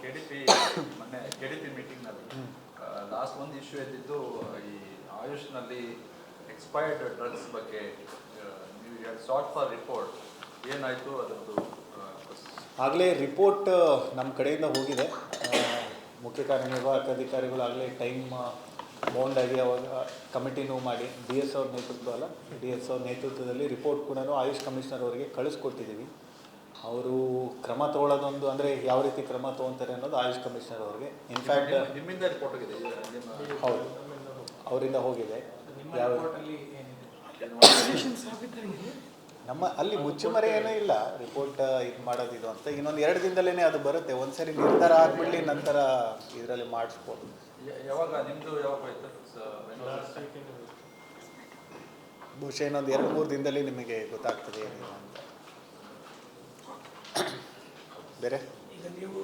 KDP ಮೊನ್ನೆ KDP ಮೀಟಿಂಗ್ನಲ್ಲಿ last ಒಂದು issue ಎದ್ದಿದ್ದು ಈ ಆಯುಷ್ನಲ್ಲಿ ಎಕ್ಸ್ಪೈರ್ಡ್ ಡ್ರಗ್ಸ್ ಬಗ್ಗೆ ನೀವು ಸಾಟ್ ಫಾರ್ ರಿಪೋರ್ಟ್ ಏನಾಯಿತು ಅದರದ್ದು? ಆಗಲೇ ರಿಪೋರ್ಟ್ ನಮ್ಮ ಕಡೆಯಿಂದ ಹೋಗಿದೆ. ಮುಖ್ಯ ಕಾರ್ಯನಿರ್ವಾಹಕ ಅಧಿಕಾರಿಗಳು ಆಗಲೇ ಟೈಮ್ ಬೌಂಡಾಗಿ ಅವಾಗ ಕಮಿಟಿನೂ ಮಾಡಿ DS ಅವ್ರ ನೇತೃತ್ವ ಅಲ್ಲ DS ಅವ್ರ ನೇತೃತ್ವದಲ್ಲಿ ರಿಪೋರ್ಟ್ ಕೂಡ ಆಯುಷ್ ಕಮಿಷನರ್ ಅವರಿಗೆ ಕಳಿಸ್ಕೊಟ್ಟಿದ್ದೀವಿ. ಅವರು ಕ್ರಮ ತೊಗೊಳ್ಳೋದೊಂದು ಅಂದರೆ ಯಾವ ರೀತಿ ಕ್ರಮ ತೊಗೊತಾರೆ ಅನ್ನೋದು ಆಯುಷ್ ಕಮಿಷನರ್ ಅವ್ರಿಗೆ. ಇನ್ಫ್ಯಾಕ್ಟ್ ನಿಮ್ಮಿಂದ ರಿಪೋರ್ಟ್ ಹೋಗಿದೆ? ಹೌದು, ಅವರಿಂದ ಹೋಗಿದೆ. ಯಾವ ನಮ್ಮ ಅಲ್ಲಿ ಮುಚ್ಚುಮರೆ ಏನೂ ಇಲ್ಲ, ರಿಪೋರ್ಟ್ ಇದು ಮಾಡೋದಿದು ಅಂತ. ಇನ್ನೊಂದು 2 ದಿನದಲ್ಲೇ ಅದು ಬರುತ್ತೆ. ಒಂದ್ಸರಿ ನಿರ್ಧಾರ ಆಗಿಬಿಡಲಿ, ನಂತರ ಇದರಲ್ಲಿ ಮಾಡಿಸ್ಬೋದು. ಯಾವಾಗ ನಿಮ್ಮದು ಯಾವಾಗ ಆಯಿತು? ಬಹುಶಃ ಇನ್ನೊಂದು 2-3 ದಿನದಲ್ಲಿ ನಿಮಗೆ ಗೊತ್ತಾಗ್ತದೆ ಏನಿಲ್ಲ ಅಂತ. ಬೇರೆ ಈಗ ನೀವು